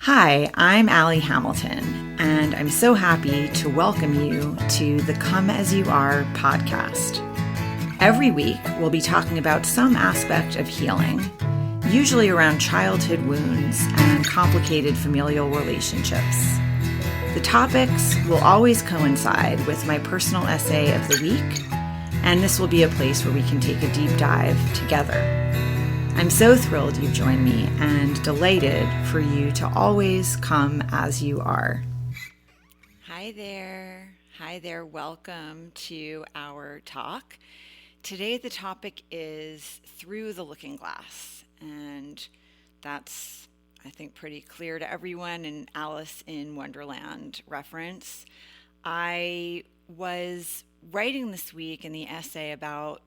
Hi, I'm Allie Hamilton, and I'm so happy to welcome you to the Come As You Are podcast. Every week, we'll be talking about some aspect of healing, usually around childhood wounds and complicated familial relationships. The topics will always coincide with my personal essay of the week, and this will be a place where we can take a deep dive together. I'm so thrilled you've joined me and delighted for you to always come as you are. Hi there. Hi there. Welcome to our talk. Today the topic is through the looking glass, and that's, I think, pretty clear to everyone, an Alice in Wonderland reference. I was writing this week in the essay about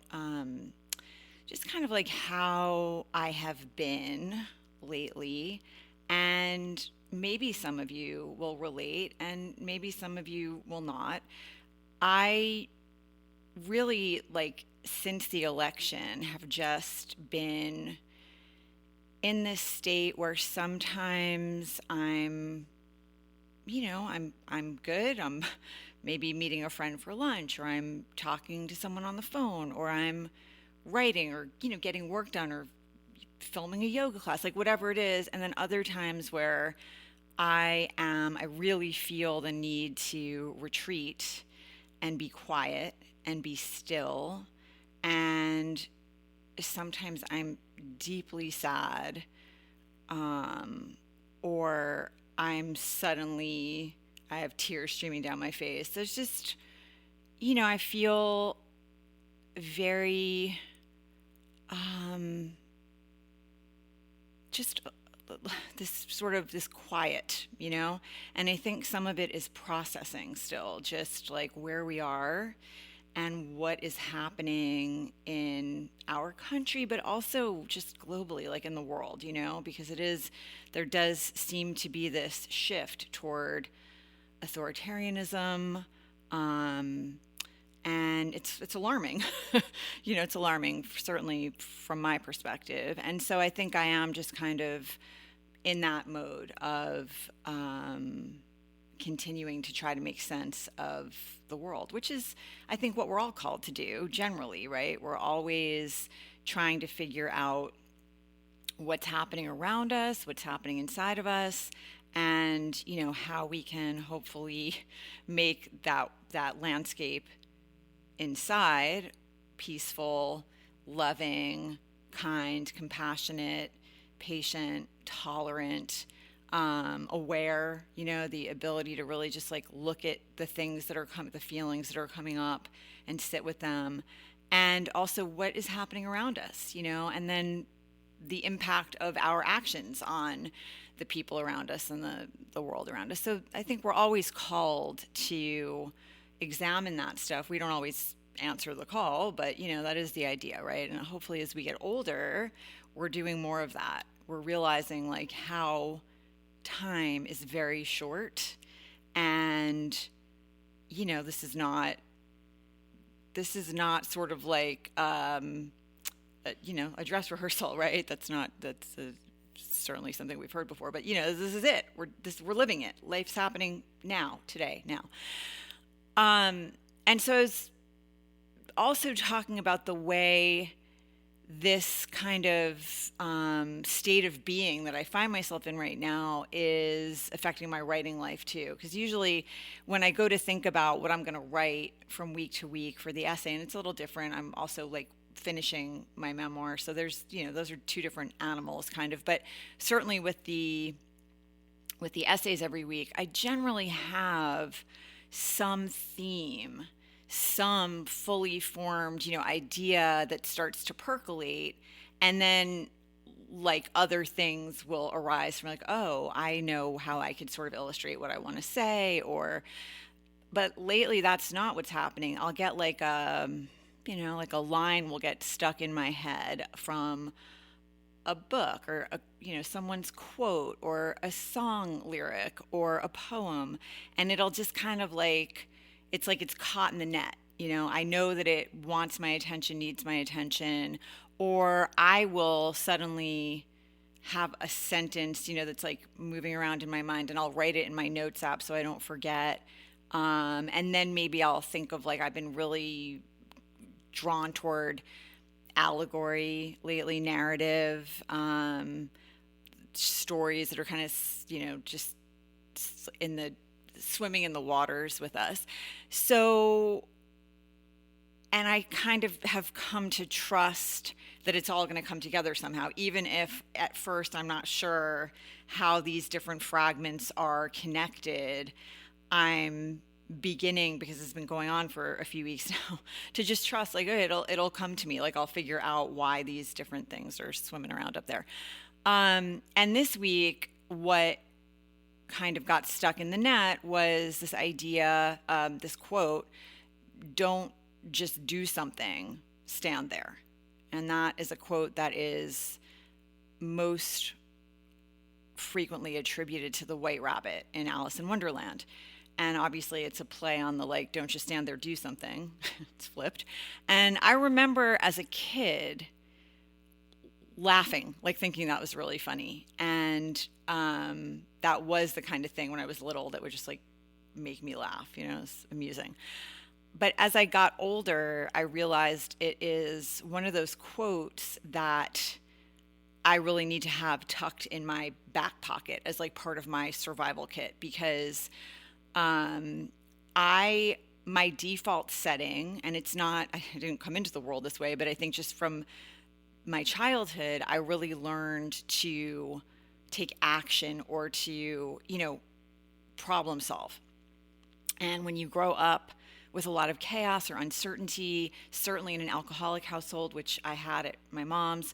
just kind of like how I have been lately, and maybe some of you will relate and maybe some of you will not. I really, since the election, have just been in this state where sometimes I'm good. I'm maybe meeting a friend for lunch, or I'm talking to someone on the phone, or I'm writing, or getting work done, or filming a yoga class, like whatever it is. And then other times where I really feel the need to retreat and be quiet and be still. And sometimes I'm deeply sad, or I have tears streaming down my face. There's just, I feel very just this quiet, and I think some of it is processing still, just like where we are and what is happening in our country, but also just globally, like in the world, because there does seem to be this shift toward authoritarianism, and it's alarming. It's alarming, certainly from my perspective. And so I think I am just kind of in that mode of continuing to try to make sense of the world, which is, I think, what we're all called to do generally, right? We're always trying to figure out what's happening around us, what's happening inside of us, and, how we can hopefully make that landscape inside peaceful, loving, kind, compassionate, patient, tolerant, aware, the ability to really just look at the things that are the feelings that are coming up and sit with them, and also what is happening around us, and then the impact of our actions on the people around us and the world around us. So I think we're always called to examine that stuff. We don't always answer the call, but that is the idea, right? And hopefully as we get older, we're doing more of that. We're realizing how time is very short, and this is not sort of like a dress rehearsal, right? That's certainly something we've heard before, but this is it. We're living it. Life's happening now, today, now. And so I was also talking about the way this kind of state of being that I find myself in right now is affecting my writing life too. Because usually when I go to think about what I'm going to write from week to week for the essay, and it's a little different, I'm also finishing my memoir. So there's, those are two different animals kind of, but certainly with the essays every week, I generally have some theme, some fully formed, idea that starts to percolate, and then other things will arise from oh, I know how I could sort of illustrate what I want to say, but lately that's not what's happening. I'll get a line will get stuck in my head from a book, or someone's quote, or a song lyric, or a poem, and it'll just kind of it's caught in the net. I know that it wants my attention, needs my attention, or I will suddenly have a sentence, that's like moving around in my mind, and I'll write it in my notes app so I don't forget. And then maybe I'll think of like, I've been really drawn toward allegory lately, narrative, stories that are kind of, just in the swimming in the waters with us. So, and I kind of have come to trust that it's all going to come together somehow, even if at first I'm not sure how these different fragments are connected. I'm beginning, because it's been going on for a few weeks now, to just trust like, okay, it'll come to me. Like, I'll figure out why these different things are swimming around up there. And this week, what kind of got stuck in the net was this idea, this quote: don't just do something, stand there. And that is a quote that is most frequently attributed to the White Rabbit in Alice in Wonderland. And obviously it's a play on the like, don't just stand there, do something. It's flipped. And I remember as a kid laughing, like thinking that was really funny. And that was the kind of thing when I was little that would just like make me laugh, it's amusing. But as I got older, I realized it is one of those quotes that I really need to have tucked in my back pocket as like part of my survival kit, because my default setting, and it's not, I didn't come into the world this way, but I think just from my childhood, I really learned to take action or to, problem solve. And when you grow up with a lot of chaos or uncertainty, certainly in an alcoholic household, which I had at my mom's,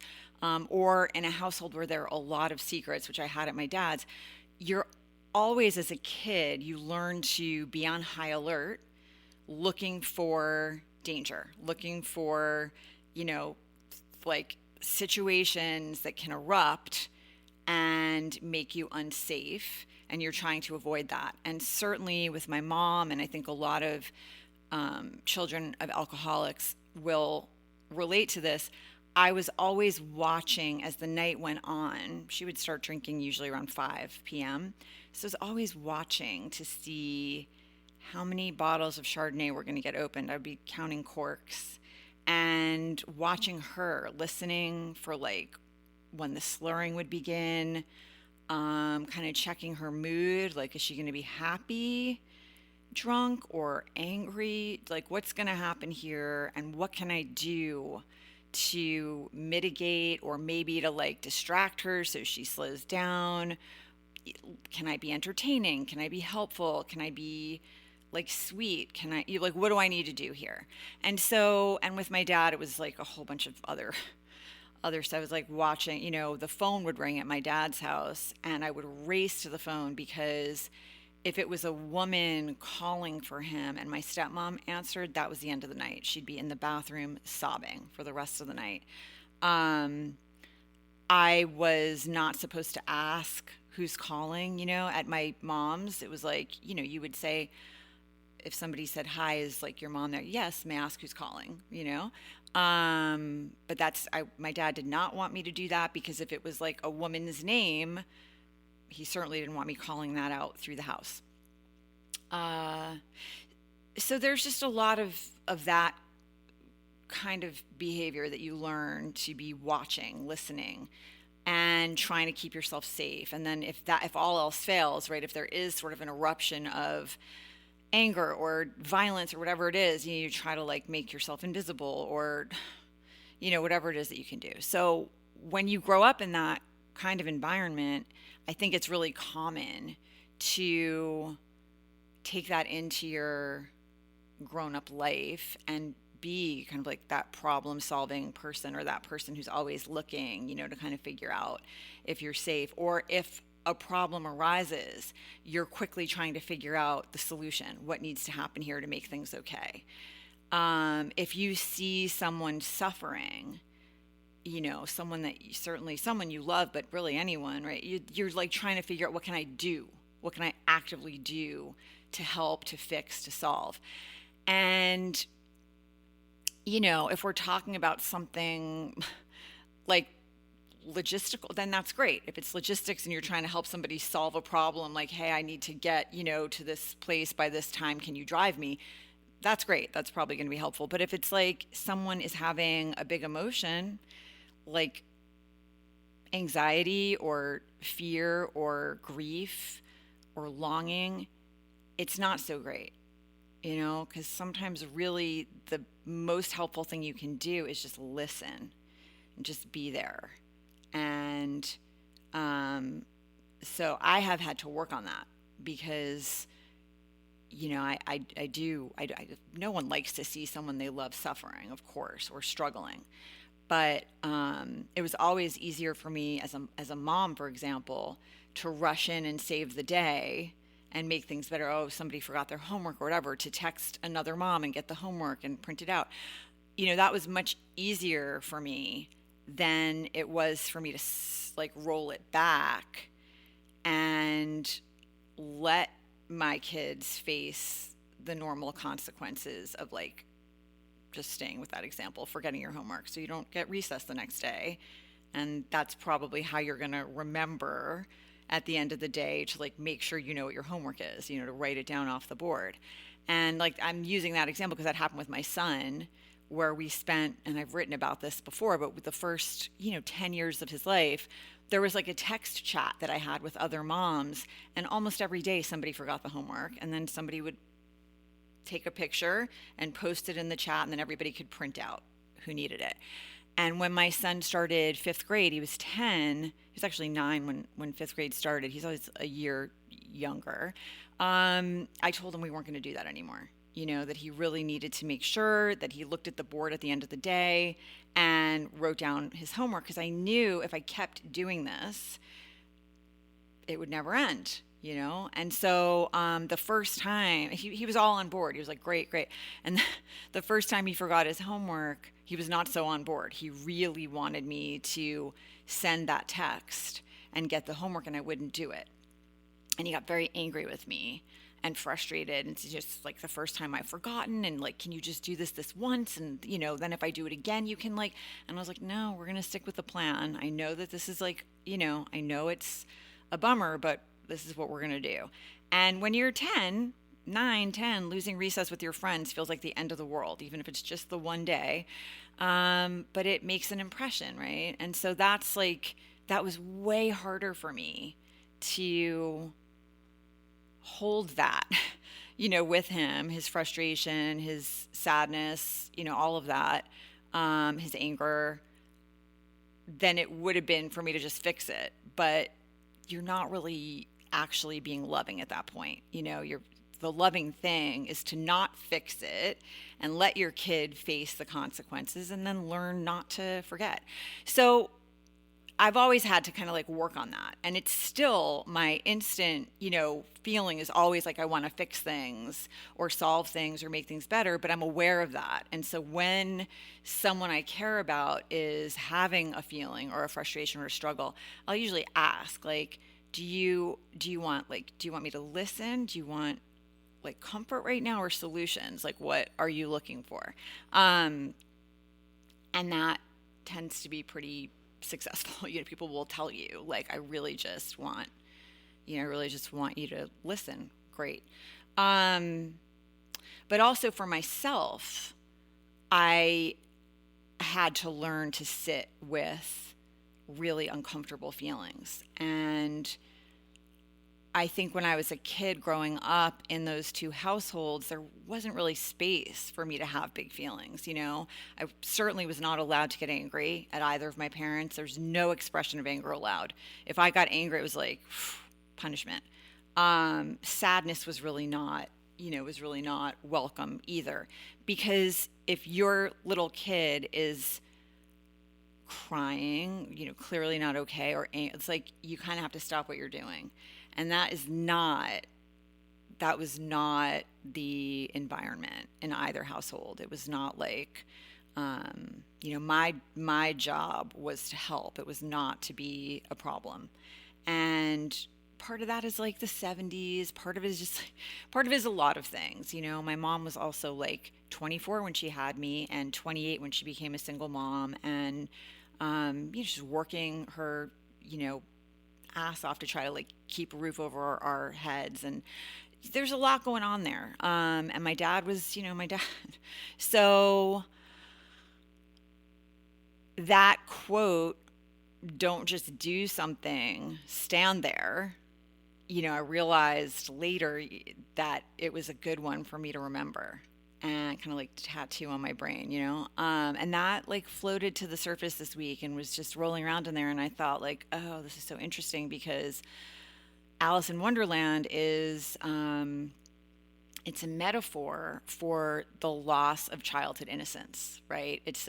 or in a household where there are a lot of secrets, which I had at my dad's, you're always, as a kid, you learn to be on high alert, looking for danger, looking for, like situations that can erupt and make you unsafe, and you're trying to avoid that. And certainly with my mom, and I think a lot of children of alcoholics will relate to this, I was always watching as the night went on. She would start drinking usually around 5 p.m. So I was always watching to see how many bottles of Chardonnay were going to get opened. I'd be counting corks and watching her, listening for like when the slurring would begin, kind of checking her mood. Like, is she going to be happy drunk or angry? Like, what's going to happen here, and what can I do to mitigate, or maybe to like distract her so she slows down? Can I be entertaining? Can I be helpful? Can I be like sweet? Can I, like, what do I need to do here? And so, and with my dad, it was like a whole bunch of other stuff. I was like watching, the phone would ring at my dad's house, and I would race to the phone, because if it was a woman calling for him and my stepmom answered, that was the end of the night. She'd be in the bathroom sobbing for the rest of the night. I was not supposed to ask who's calling, at my mom's. It was like, you would say, if somebody said, hi, is like your mom there? Yes, may I ask who's calling, But my dad did not want me to do that, because if it was like a woman's name, he certainly didn't want me calling that out through the house. So there's just a lot of that kind of behavior that you learn to be watching, listening, and trying to keep yourself safe. And then if all else fails, right, if there is sort of an eruption of anger or violence or whatever it is, you try to like make yourself invisible, or, whatever it is that you can do. So when you grow up in that kind of environment, I think it's really common to take that into your grown-up life and be kind of like that problem-solving person, or that person who's always looking, to kind of figure out if you're safe, or if a problem arises, you're quickly trying to figure out the solution, what needs to happen here to make things okay. If you see someone suffering, someone you love, but really anyone, right? You're like trying to figure out, what can I do? What can I actively do to help, to fix, to solve? And, if we're talking about something like logistical, then that's great. If it's logistics and you're trying to help somebody solve a problem, like, hey, I need to get, to this place by this time, can you drive me? That's great. That's probably going to be helpful. But if it's like someone is having a big emotion, like anxiety or fear or grief or longing, it's not so great, because sometimes really the most helpful thing you can do is just listen and just be there. And so I have had to work on that because, no one likes to see someone they love suffering, of course, or struggling. But it was always easier for me as a mom, for example, to rush in and save the day and make things better. Oh, somebody forgot their homework or whatever, to text another mom and get the homework and print it out. That was much easier for me than it was for me to roll it back and let my kids face the normal consequences of just staying with that example, forgetting your homework so you don't get recess the next day. And that's probably how you're going to remember at the end of the day to make sure you know what your homework is, to write it down off the board. And I'm using that example because that happened with my son, where we spent, and I've written about this before, but with the first, 10 years of his life, there was a text chat that I had with other moms, and almost every day somebody forgot the homework, and then somebody would take a picture and post it in the chat, and then everybody could print out who needed it. And when my son started fifth grade, he was 10. He was actually 9 when fifth grade started. He's always a year younger. I told him we weren't going to do that anymore. That he really needed to make sure that he looked at the board at the end of the day and wrote down his homework, because I knew if I kept doing this, it would never end. And so the first time he was all on board, he was like, great. And the first time he forgot his homework, he was not so on board. He really wanted me to send that text and get the homework, and I wouldn't do it. And he got very angry with me and frustrated. And it's just the first time I've forgotten, and can you just do this once? And, then if I do it again, you can and I was like, no, we're going to stick with the plan. I know that this is I know it's a bummer, but this is what we're going to do. And when you're 9, 10, losing recess with your friends feels like the end of the world, even if it's just the one day. But it makes an impression, right? And so that's that was way harder for me to hold that, with him, his frustration, his sadness, all of that, his anger, than it would have been for me to just fix it. But you're not really actually being loving at that point. The loving thing is to not fix it and let your kid face the consequences and then learn not to forget. So I've always had to kind of work on that. And it's still my instant, feeling is always I want to fix things or solve things or make things better, but I'm aware of that. And so when someone I care about is having a feeling or a frustration or a struggle, I'll usually ask, do you want me to listen? Do you want comfort right now, or solutions? What are you looking for? And that tends to be pretty successful. People will tell you, I really just want you to listen. Great. But also for myself, I had to learn to sit with really uncomfortable feelings. And I think when I was a kid growing up in those two households, there wasn't really space for me to have big feelings. I certainly was not allowed to get angry at either of my parents. There's no expression of anger allowed. If I got angry, it was punishment. Sadness was really not welcome either. Because if your little kid is crying, clearly not okay, or it's you kind of have to stop what you're doing. And that was not the environment in either household. It was not my job was to help. It was not to be a problem. And part of that is the 70s. Part of it is a lot of things. My mom was also 24 when she had me and 28 when she became a single mom. And She's working her, ass off to try to like keep a roof over our heads. And there's a lot going on there. And my dad was, my dad. So that quote, don't just do something, stand there. I realized later that it was a good one for me to remember and kind of like tattoo on my brain, and that like floated to the surface this week and was just rolling around in there. And I thought like, oh, this is so interesting because Alice in Wonderland is, it's a metaphor for the loss of childhood innocence, right? It's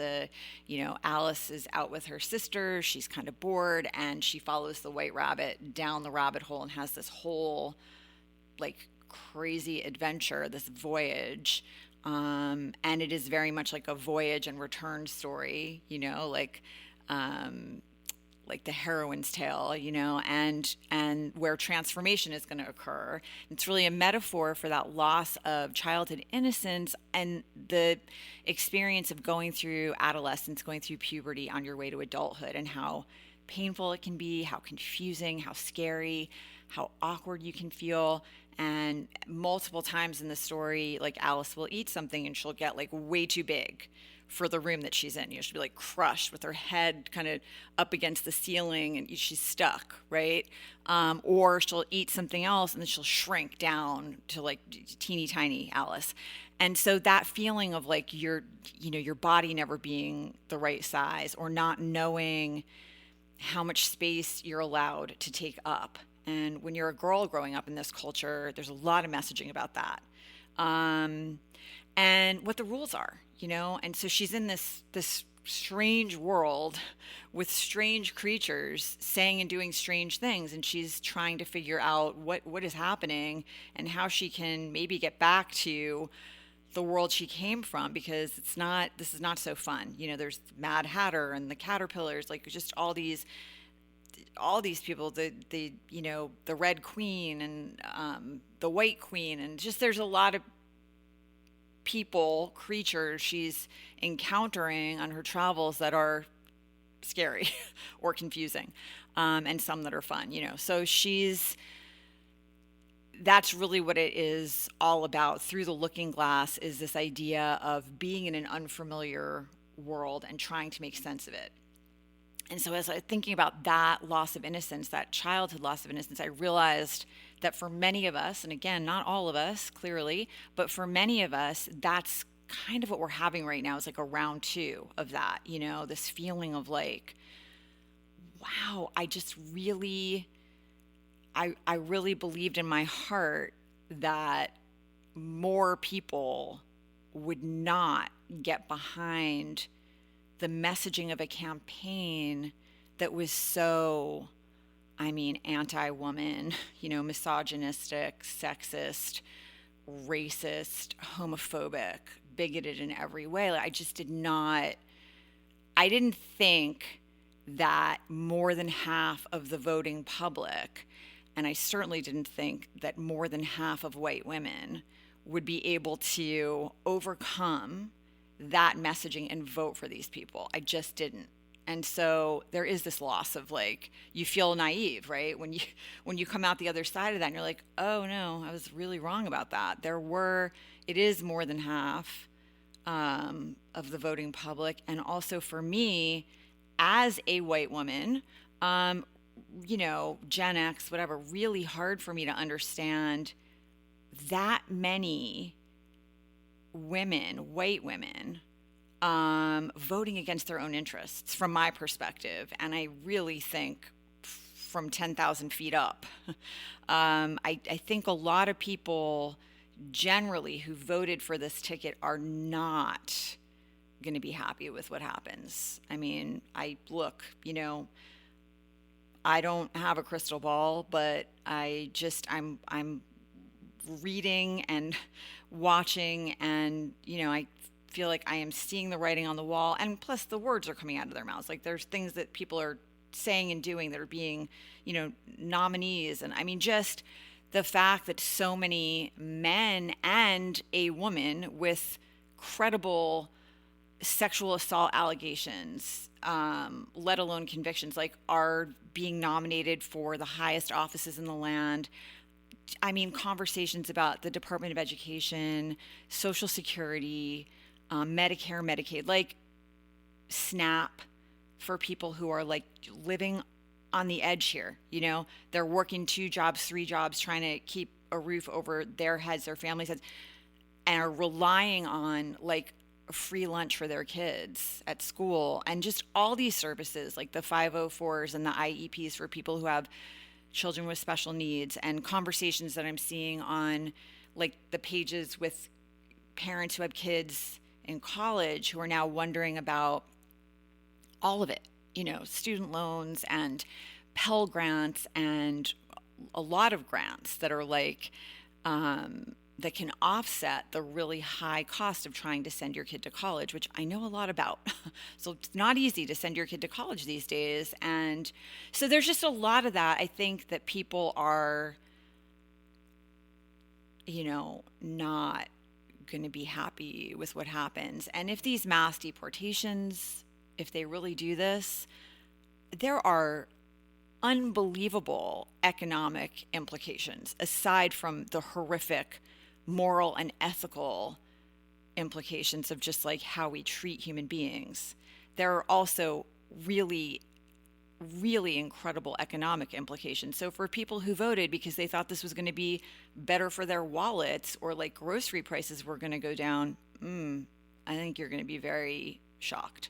Alice is out with her sister. She's kind of bored and she follows the white rabbit down the rabbit hole and has this whole like crazy adventure, this voyage. And it is very much like a voyage and return story, like the heroine's tale, and where transformation is going to occur. It's really a metaphor for that loss of childhood innocence and the experience of going through adolescence, going through puberty on your way to adulthood, and how painful it can be, how confusing, how scary, how awkward you can feel. And multiple times in the story, like Alice will eat something and she'll get like way too big for the room that she's in. She'll be like crushed with her head kind of up against the ceiling and she's stuck, right? Or she'll eat something else and then she'll shrink down to like teeny tiny Alice. And so that feeling of like your body never being the right size or not knowing how much space you're allowed to take up. And when you're a girl growing up in this culture, there's a lot of messaging about that. And what the rules are, and so she's in this strange world with strange creatures saying and doing strange things, and she's trying to figure out what is happening and how she can maybe get back to the world she came from, because this is not so fun. There's Mad Hatter and the caterpillars, like just all these people, the Red Queen and the White Queen, and just there's a lot of creatures she's encountering on her travels that are scary or confusing, and some that are fun, So that's really what it is all about. Through the Looking Glass is this idea of being in an unfamiliar world and trying to make sense of it. And so as I was thinking about that loss of innocence, that childhood loss of innocence, I realized that for many of us, and again, not all of us, clearly, but for many of us, that's kind of what we're having right now. Is like a round two of that, this feeling of like, wow, I really believed in my heart that more people would not get behind the messaging of a campaign that was so, anti-woman, misogynistic, sexist, racist, homophobic, bigoted in every way. Like, I didn't think that more than half of the voting public, and I certainly didn't think that more than half of white women would be able to overcome that messaging and vote for these people. I just didn't. And so there is this loss of like, you feel naive, right? When you come out the other side of that and you're like, oh no, I was really wrong about that. It is more than half of the voting public. And also for me, as a white woman, Gen X, whatever, really hard for me to understand that many women, white women, voting against their own interests from my perspective. And I really think from 10,000 feet up. I think a lot of people generally who voted for this ticket are not going to be happy with what happens. I don't have a crystal ball, but I'm reading and watching, and I feel like I am seeing the writing on the wall, and plus the words are coming out of their mouths. Like there's things that people are saying and doing that are being, nominees, and just the fact that so many men and a woman with credible sexual assault allegations, let alone convictions, like are being nominated for the highest offices in the land. I mean, conversations about the Department of Education, Social Security, Medicare, Medicaid, like SNAP for people who are like living on the edge here. You know, they're working 2 jobs, 3 jobs, trying to keep a roof over their heads, their families' heads, and are relying on like a free lunch for their kids at school, and just all these services like the 504s and the IEPs for people who have children with special needs, and conversations that I'm seeing on like the pages with parents who have kids in college who are now wondering about all of it, you know, student loans and Pell grants and a lot of grants that are like, that can offset the really high cost of trying to send your kid to college, which I know a lot about. So it's not easy to send your kid to college these days. And so there's just a lot of that. I think that people are, you know, not going to be happy with what happens. And if these mass deportations, if they really do this, there are unbelievable economic implications aside from the horrific moral and ethical implications of just like how we treat human beings. There are also really, really incredible economic implications. So for people who voted because they thought this was going to be better for their wallets, or like grocery prices were going to go down, I think you're going to be very shocked.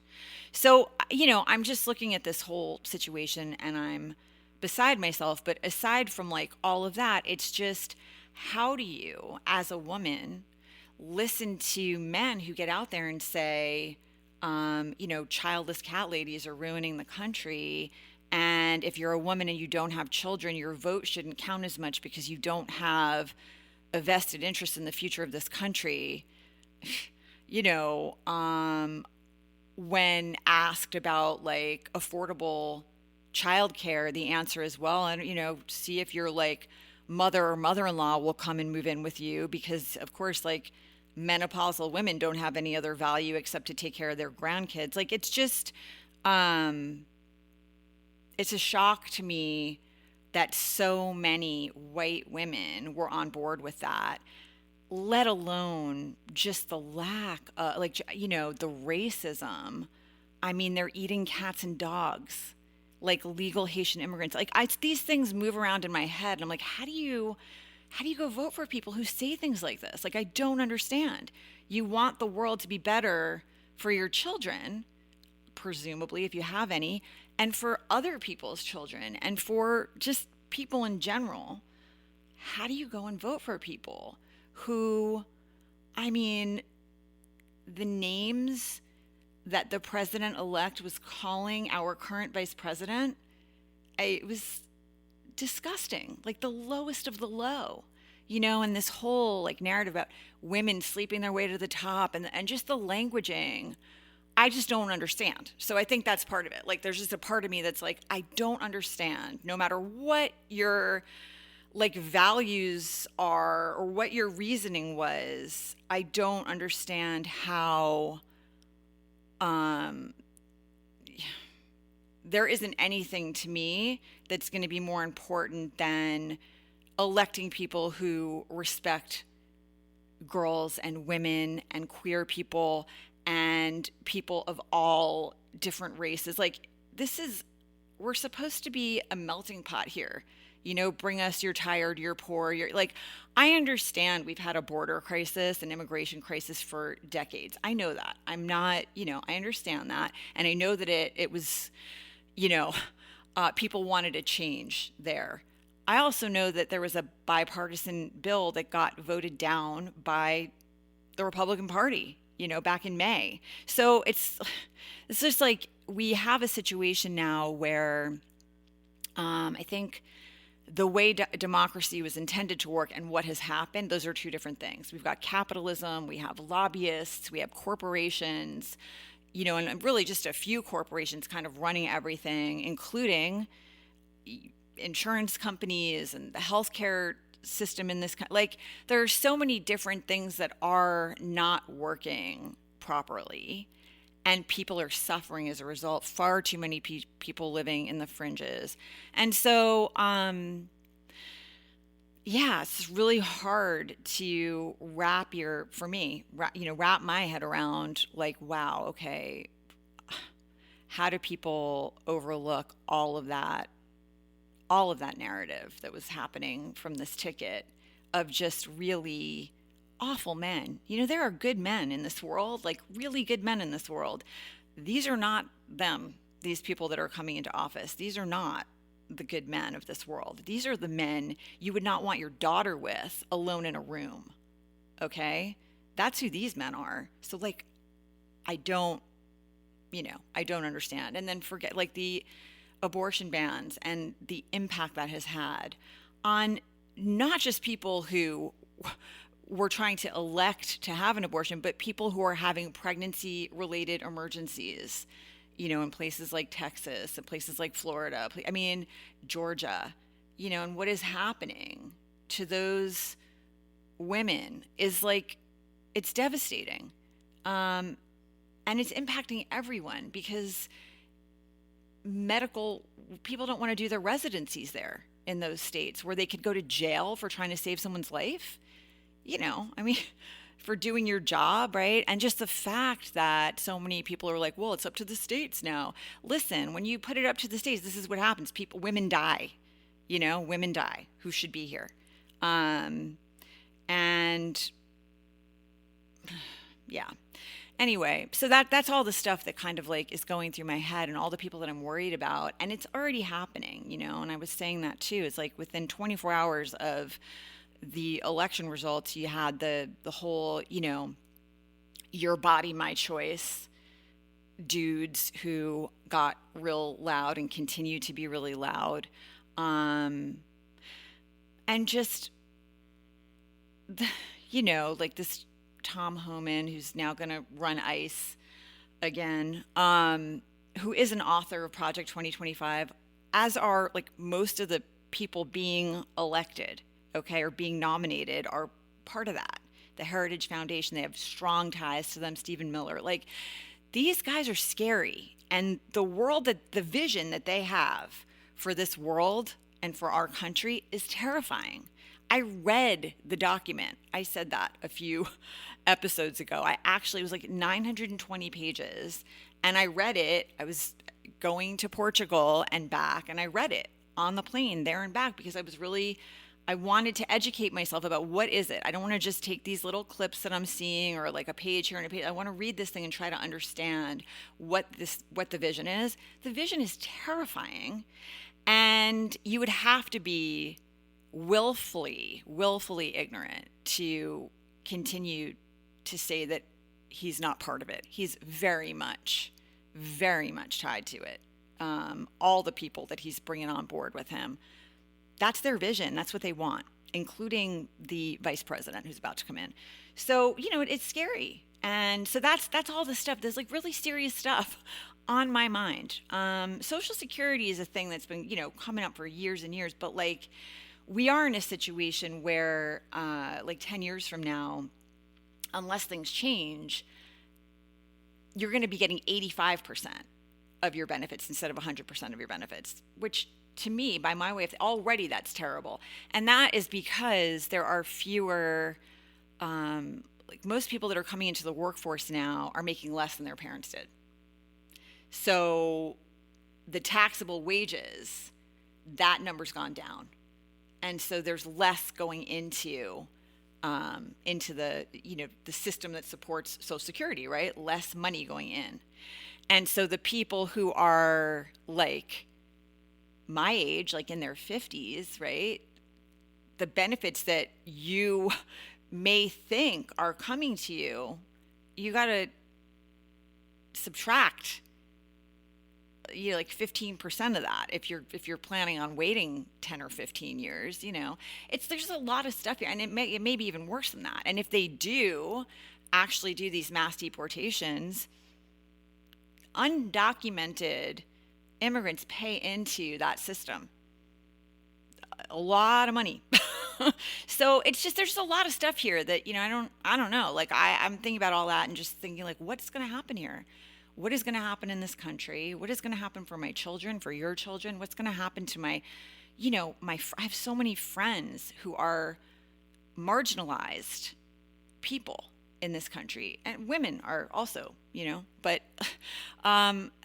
So, you know, I'm just looking at this whole situation and I'm beside myself. But aside from like all of that, it's just, how do you, as a woman, listen to men who get out there and say, you know, childless cat ladies are ruining the country. And if you're a woman and you don't have children, your vote shouldn't count as much because you don't have a vested interest in the future of this country. You know, when asked about like affordable childcare, the answer is, well, and you know, see if your like mother or mother-in-law will come and move in with you, because of course like menopausal women don't have any other value except to take care of their grandkids. Like it's just it's a shock to me that so many white women were on board with that, let alone just the lack of, like, you know, the racism. I mean, they're eating cats and dogs, like legal Haitian immigrants. Like these things move around in my head. And I'm like, how do you go vote for people who say things like this? Like, I don't understand. You want the world to be better for your children, presumably, if you have any, and for other people's children, and for just people in general. How do you go and vote for people who, I mean, the names that the president-elect was calling our current vice president, it was disgusting, like the lowest of the low, you know, and this whole like narrative about women sleeping their way to the top, and just the languaging, I just don't understand. So I think that's part of it. Like there's just a part of me that's like, I don't understand, no matter what your like values are or what your reasoning was, I don't understand how there isn't anything to me that's going to be more important than electing people who respect girls and women and queer people and people of all different races. Like we're supposed to be a melting pot here. You know, bring us your tired, your poor, your like, I understand we've had a border crisis, an immigration crisis for decades. I know that. I'm not, you know, I understand that. And I know that it was, you know, people wanted a change there. I also know that there was a bipartisan bill that got voted down by the Republican Party, you know, back in May. So it's just like we have a situation now where I think the way democracy was intended to work and what has happened, those are two different things. We've got capitalism, we have lobbyists, we have corporations, you know, and really just a few corporations kind of running everything, including insurance companies and the healthcare system in this country. Like there are so many different things that are not working properly. and people are suffering as a result. Far too many people living in the fringes. And so, yeah, it's really hard to wrap my head around, like, wow, okay, how do people overlook all of that narrative that was happening from this ticket of just really awful men? There are good men in this world, like really good men in this world. These are not them, these people that are coming into office. These are not the good men of this world. These are the men you would not want your daughter with alone in a room. Okay? That's who these men are. So, like, I don't understand. And then forget, like, the abortion bans and the impact that has had on not just people who were trying to elect to have an abortion, but people who are having pregnancy related emergencies, in places like Texas and places like Florida, Georgia, and what is happening to those women is, like, it's devastating. And it's impacting everyone because medical people don't want to do their residencies there in those states where they could go to jail for trying to save someone's life, for doing your job, right? And just the fact that so many people are like, well, it's up to the states now. Listen, when you put it up to the states, this is what happens. Women die, women die who should be here. And yeah. Anyway, so that's all the stuff that kind of, like, is going through my head and all the people that I'm worried about. And it's already happening, and I was saying that too. It's like within 24 hours of the election results, you had the whole, your body, my choice dudes who got real loud and continue to be really loud. And just, like this Tom Homan, who's now going to run ICE again, who is an author of Project 2025, as are, like, most of the people being elected, okay, or being nominated are part of that. The Heritage Foundation, they have strong ties to them. Stephen Miller, like, these guys are scary. And the vision that they have for this world and for our country is terrifying. I read the document. I said that a few episodes ago. It was like 920 pages, and I read it. I was going to Portugal and back, and I read it on the plane there and back because I wanted to educate myself about what is it. I don't want to just take these little clips that I'm seeing or like a page here and a page. I want to read this thing and try to understand what the vision is. The vision is terrifying, and you would have to be willfully ignorant to continue to say that he's not part of it. He's very much tied to it. All the people that he's bringing on board with him, that's their vision. That's what they want, including the vice president who's about to come in. So, it's scary. And so that's all the stuff. There's, like, really serious stuff on my mind. Social Security is a thing that's been, coming up for years and years, but, like, we are in a situation where, like, 10 years from now, unless things change, you're going to be getting 85% of your benefits instead of 100% of your benefits, which, to me, by my way of already, that's terrible. And that is because there are fewer, like, most people that are coming into the workforce now are making less than their parents did. So the taxable wages, that number's gone down. And so there's less going into the, the system that supports Social Security, right? Less money going in. And so the people who are, like, my age, like in their 50s, right? The benefits that you may think are coming to you, you got to subtract, like 15% of that if you're planning on waiting 10 or 15 years. There's a lot of stuff here, and it may be even worse than that. And if they do actually do these mass deportations, undocumented immigrants pay into that system a lot of money. So it's just, there's a lot of stuff here that, I don't know. Like, I'm thinking about all that and just thinking, like, what's going to happen here? what is going to happen in this country? What is going to happen for my children, for your children? What's going to happen to my, I have so many friends who are marginalized people in this country, and women are also, but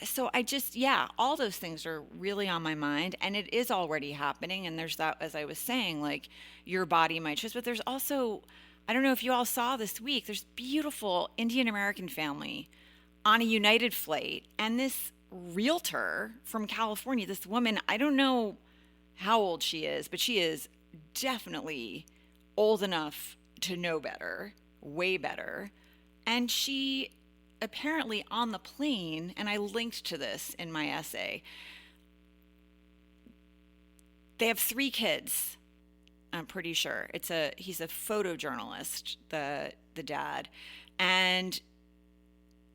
so I just, yeah, all those things are really on my mind, and it is already happening. And there's that, as I was saying, like your body, my choice, but there's also, I don't know if you all saw this week, there's beautiful Indian American family on a United flight, and this realtor from California, this woman, I don't know how old she is, but she is definitely old enough to know better, way better. And she apparently on the plane, and I linked to this in my essay, they have 3 kids. I'm pretty sure he's a photojournalist, the dad, and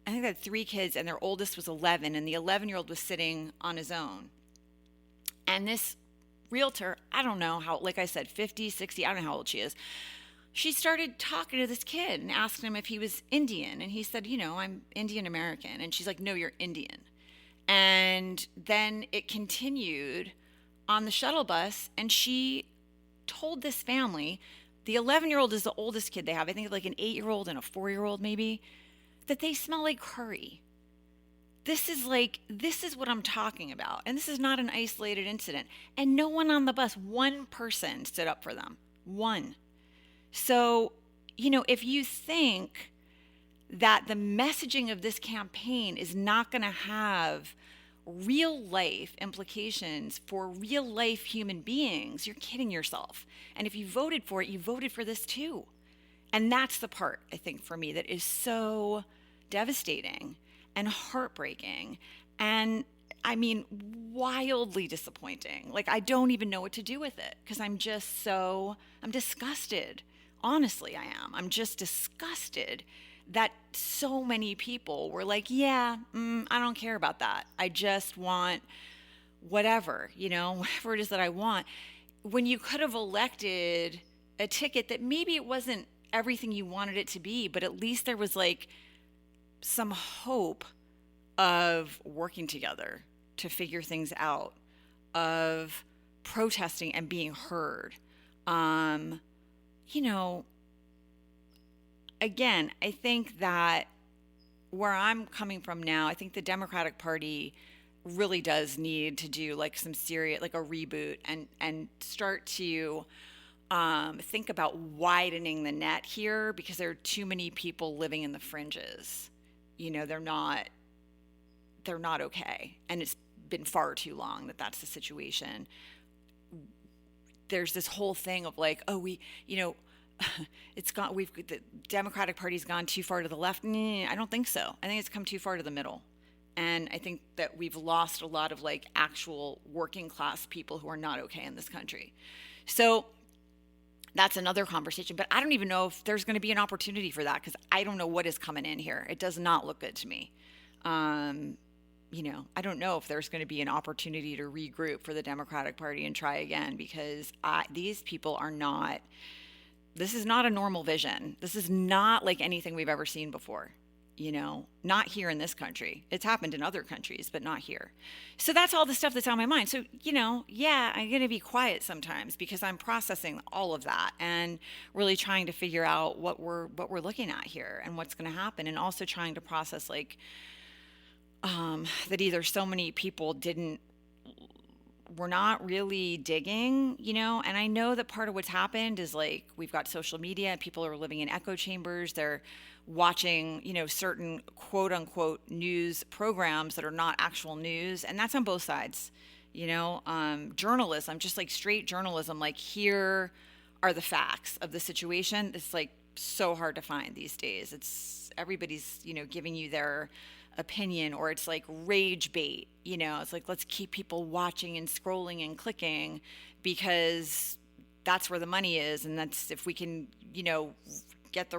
I think they had 3 kids, and their oldest was 11, and the 11-year-old was sitting on his own. And this realtor, I don't know how, like I said, 50, 60, I don't know how old she is. She started talking to this kid and asked him if he was Indian. And he said, I'm Indian American. And she's like, no, you're Indian. And then it continued on the shuttle bus. And she told this family, the 11-year-old is the oldest kid they have. I think like an 8-year-old and a 4-year-old maybe, that they smell like curry. This is what I'm talking about. And this is not an isolated incident. And no one on the bus, one person stood up for them. One. So, if you think that the messaging of this campaign is not going to have real life implications for real life human beings, you're kidding yourself. And if you voted for it, you voted for this too. And that's the part, I think, for me that is so devastating and heartbreaking and, I mean, wildly disappointing. Like, I don't even know what to do with it because I'm disgusted. Honestly, I am. I'm just disgusted that so many people were like, yeah, I don't care about that. I just want whatever it is that I want. When you could have elected a ticket that maybe it wasn't everything you wanted it to be, but at least there was like some hope of working together to figure things out, of protesting and being heard. Again, I think that where I'm coming from now, I think the Democratic Party really does need to do like some serious, like a reboot and start to think about widening the net here because there are too many people living in the fringes. They're not okay. And it's been far too long that that's the situation. There's this whole thing of like, oh, the Democratic Party's gone too far to the left. I don't think so. I think it's come too far to the middle. And I think that we've lost a lot of like actual working class people who are not okay in this country. So that's another conversation, but I don't even know if there's going to be an opportunity for that because I don't know what is coming in here. It does not look good to me. I don't know if there's going to be an opportunity to regroup for the Democratic Party and try again because these people are not, this is not a normal vision. This is not like anything we've ever seen before. Not here in this country. It's happened in other countries, but not here. So that's all the stuff that's on my mind. So, yeah, I'm going to be quiet sometimes because I'm processing all of that and really trying to figure out what we're looking at here and what's going to happen. And also trying to process like, that either so many people we're not really digging, and I know that part of what's happened is like we've got social media and people are living in echo chambers. They're watching, certain quote unquote news programs that are not actual news. And that's on both sides, journalism, just like straight journalism, like here are the facts of the situation. It's like so hard to find these days. It's everybody's, giving you their opinion, or it's like rage bait, it's like, let's keep people watching and scrolling and clicking because that's where the money is. And that's, if we can, get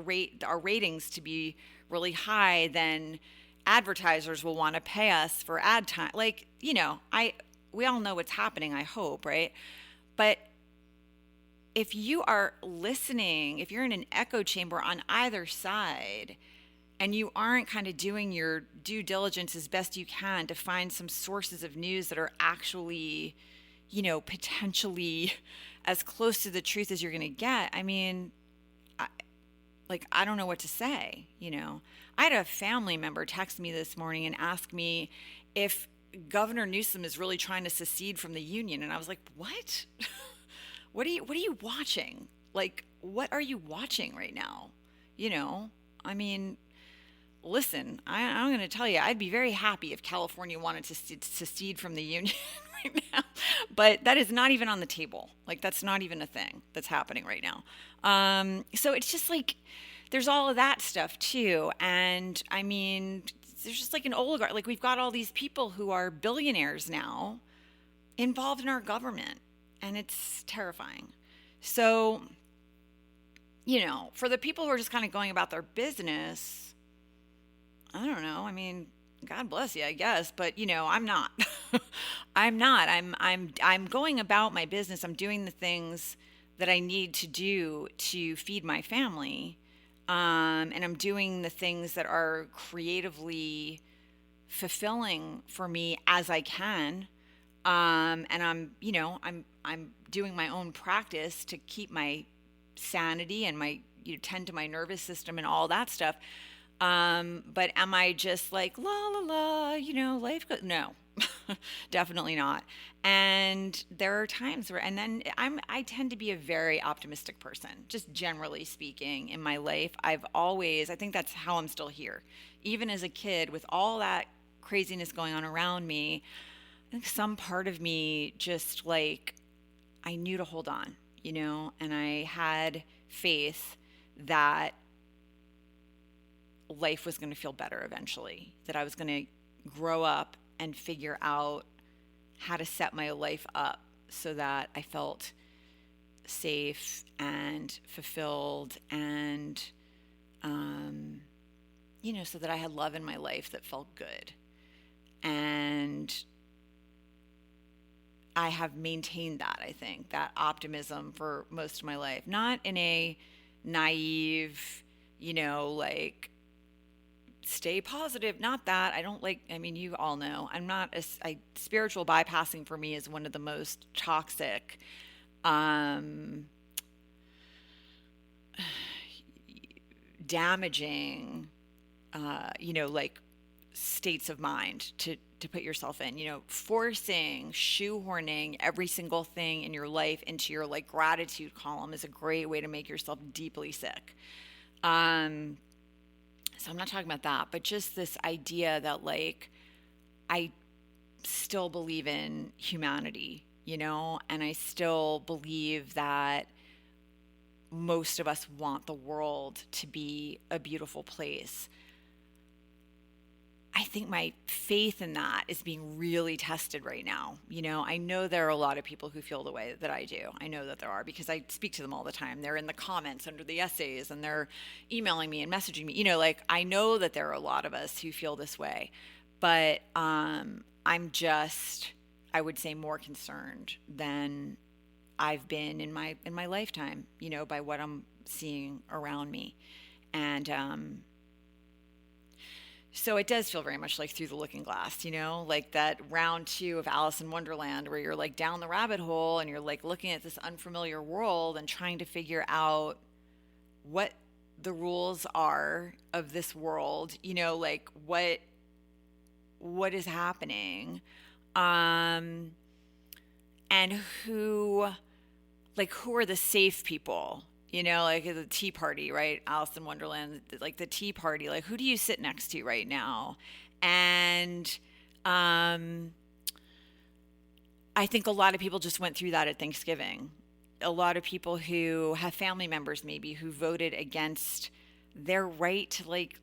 our ratings to be really high, then advertisers will want to pay us for ad time. Like, we all know what's happening, I hope, right? But if you are listening, if you're in an echo chamber on either side and you aren't kind of doing your due diligence as best you can to find some sources of news that are actually, potentially as close to the truth as you're going to get, I mean, I don't know what to say, I had a family member text me this morning and ask me if Governor Newsom is really trying to secede from the union. And I was like, what? What are you watching? Like, what are you watching right now? I mean, listen, I'm going to tell you, I'd be very happy if California wanted to secede from the union right now, but that is not even on the table. Like, that's not even a thing that's happening right now. So it's just like, there's all of that stuff too. And I mean, there's just like an oligarch, like we've got all these people who are billionaires now involved in our government, and it's terrifying. So, for the people who are just kind of going about their business, I don't know. I mean, God bless you, I guess, but I'm not. I'm not. I'm going about my business. I'm doing the things that I need to do to feed my family. And I'm doing the things that are creatively fulfilling for me as I can. And I'm doing my own practice to keep my sanity and my, tend to my nervous system and all that stuff. But am I just like, la, la, la, life goes, no, definitely not. And there are times where, and then I tend to be a very optimistic person, just generally speaking in my life. I think that's how I'm still here. Even as a kid with all that craziness going on around me, I think some part of me just like, I knew to hold on, and I had faith that life was going to feel better eventually, that I was going to grow up and figure out how to set my life up so that I felt safe and fulfilled and, so that I had love in my life that felt good. And I have maintained that, I think, that optimism for most of my life, not in a naive, like, stay positive, not that. I don't you all know, I'm not spiritual bypassing for me is one of the most toxic, damaging, like states of mind to put yourself in, forcing, shoehorning every single thing in your life into your like gratitude column is a great way to make yourself deeply sick. So I'm not talking about that, but just this idea that like, I still believe in humanity, and I still believe that most of us want the world to be a beautiful place. I think my faith in that is being really tested right now. I know there are a lot of people who feel the way that I do. I know that there are because I speak to them all the time. They're in the comments under the essays and they're emailing me and messaging me. I know that there are a lot of us who feel this way, but I'm just, I would say, more concerned than I've been in my lifetime, by what I'm seeing around me. And so it does feel very much like Through the Looking Glass, like that round 2 of Alice in Wonderland where you're like down the rabbit hole and you're like looking at this unfamiliar world and trying to figure out what the rules are of this world, like what is happening, and who are the safe people. Like the Tea Party, right? Alice in Wonderland, like the Tea Party, like who do you sit next to right now? And I think a lot of people just went through that at Thanksgiving. A lot of people who have family members maybe who voted against their right to like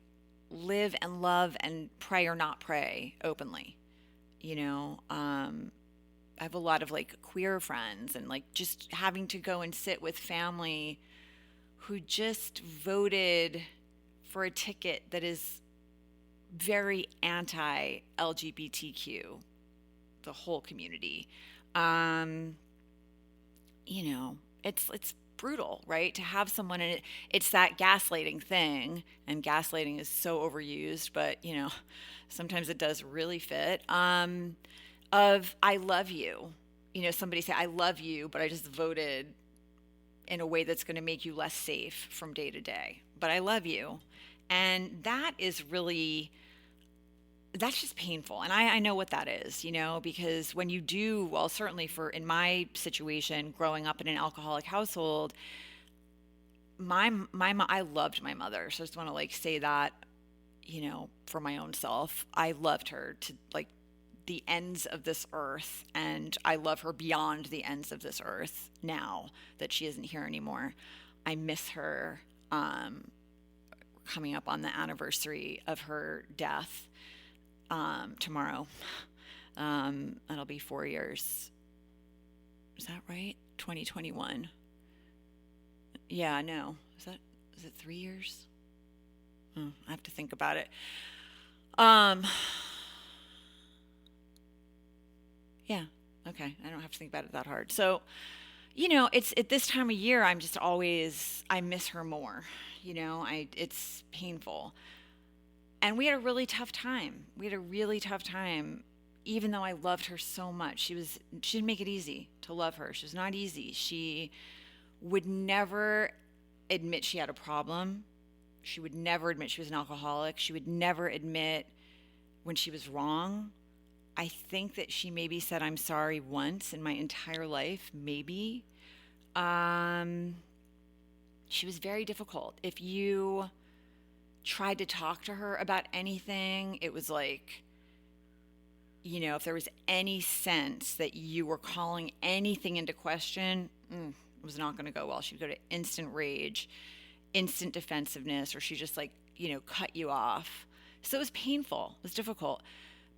live and love and pray or not pray openly. I have a lot of like queer friends and like just having to go and sit with family who just voted for a ticket that is very anti-LGBTQ, the whole community. It's brutal, right? To have someone, and it's that gaslighting thing, and gaslighting is so overused, but sometimes it does really fit. Of I love you, somebody say I love you, but I just voted in a way that's going to make you less safe from day to day, but I love you. And that is really, that's just painful. And I know what that is, because when you do, well, certainly in my situation, growing up in an alcoholic household, I loved my mother. So I just want to say that, for my own self, I loved her to the ends of this earth. And I love her beyond the ends of this earth now that she isn't here anymore. I miss her, coming up on the anniversary of her death. Tomorrow. That'll be 4 years. Is that right? 2021. Yeah, no. Is it 3 years? I have to think about it. Yeah. Okay. I don't have to think about it that hard. So, it's at this time of year, I miss her more, it's painful. And we had a really tough time. Even though I loved her so much. She didn't make it easy to love her. She was not easy. She would never admit she had a problem. She would never admit she was an alcoholic. She would never admit when she was wrong. I think that she maybe said, I'm sorry once in my entire life, maybe. She was very difficult. If you tried to talk to her about anything, it was if there was any sense that you were calling anything into question, it was not going to go well. She'd go to instant rage, instant defensiveness, or she just cut you off. So it was painful. It was difficult.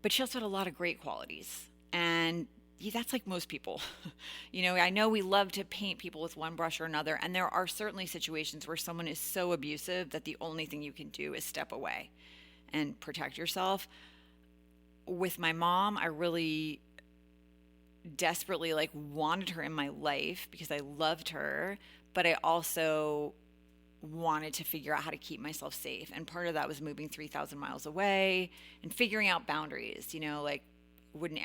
But she also had a lot of great qualities. And that's like most people. I know we love to paint people with one brush or another, and there are certainly situations where someone is so abusive that the only thing you can do is step away and protect yourself. With my mom, I really desperately wanted her in my life because I loved her, but I also wanted to figure out how to keep myself safe. And part of that was moving 3,000 miles away and figuring out boundaries,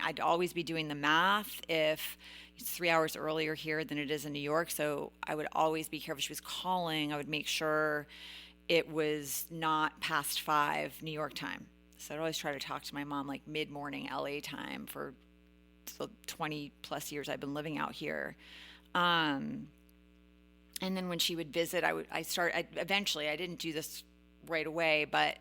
I'd always be doing the math if it's 3 hours earlier here than it is in New York. So I would always be careful. If she was calling, I would make sure it was not past 5 New York time. So I'd always try to talk to my mom mid-morning LA time for the 20 plus years I've been living out here. And then when she would visit, eventually, I didn't do this right away, but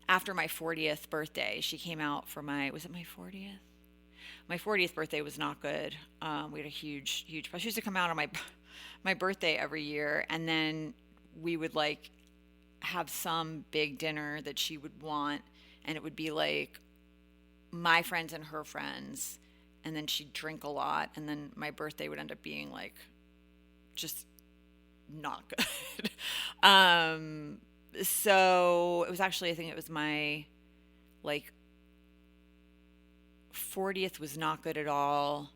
after my 40th birthday, she came out for was it my 40th? My 40th birthday was not good. We had a huge, she used to come out on my birthday every year, and then we would have some big dinner that she would want, and it would be my friends and her friends, and then she'd drink a lot, and then my birthday would end up being just not good. So it was actually, I think it was my 40th was not good at all.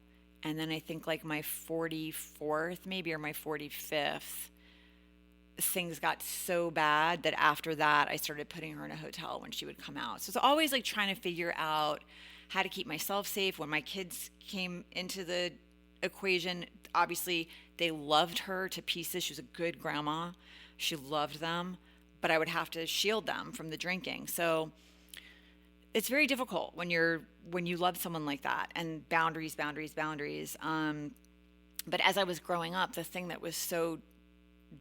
And then I think my 44th maybe, or my 45th, things got so bad that after that I started putting her in a hotel when she would come out. So it's always trying to figure out how to keep myself safe. When my kids came into the equation, obviously they loved her to pieces. She was a good grandma. She loved them. But I would have to shield them from the drinking. So it's very difficult when you love someone like that, and boundaries. But as I was growing up, the thing that was so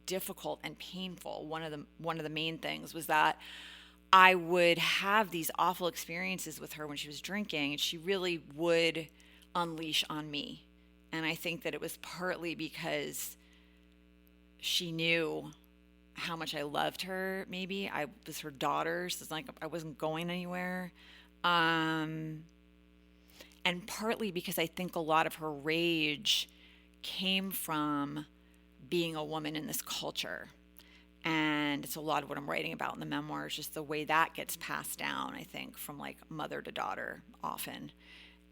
difficult and painful, one of the main things was that I would have these awful experiences with her when she was drinking, and she really would unleash on me. And I think that it was partly because she knew how much I loved her. Maybe I was her daughter, so it's I wasn't going anywhere. And partly because I think a lot of her rage came from being a woman in this culture. And it's a lot of what I'm writing about in the memoirs, just the way that gets passed down, I think, from mother to daughter often.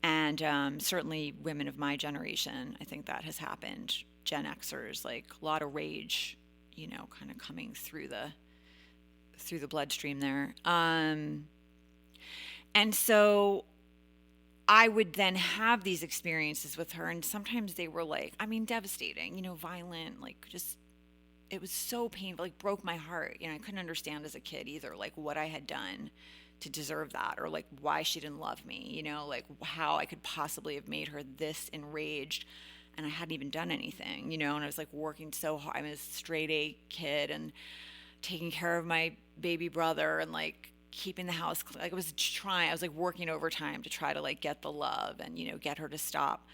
And certainly women of my generation, I think that has happened. Gen Xers, like a lot of rage, kind of coming through the bloodstream there. And so I would then have these experiences with her, and sometimes they were like, devastating, violent, like just, it was so painful, like broke my heart. I couldn't understand as a kid either, like what I had done to deserve that, or like why she didn't love me, like how I could possibly have made her this enraged, and I hadn't even done anything, and I was like working so hard. I'm a straight A kid and taking care of my baby brother and like keeping the house like I was like working overtime to try to like get the love and get her to stop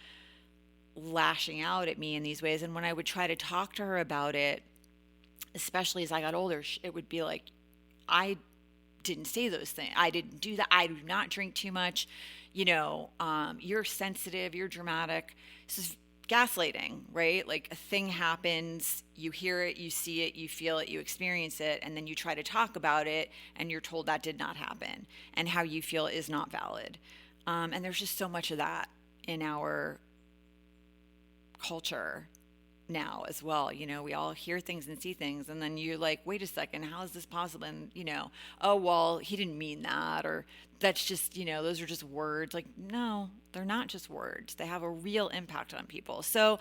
lashing out at me in these ways. And when I would try to talk to her about it, especially as I got older, it would be like, I didn't say those things. I didn't do that. I do not drink too much. You're sensitive, you're dramatic. This is gaslighting, right? Like a thing happens, you hear it, you see it, you feel it, you experience it, and then you try to talk about it, and you're told that did not happen, and how you feel is not valid. And there's just so much of that in our culture now as well. We all hear things and see things, and then you're like, wait a second, how is this possible? And oh well, he didn't mean that, or that's just, those are just words. Like, no, they're not just words. They have a real impact on people. So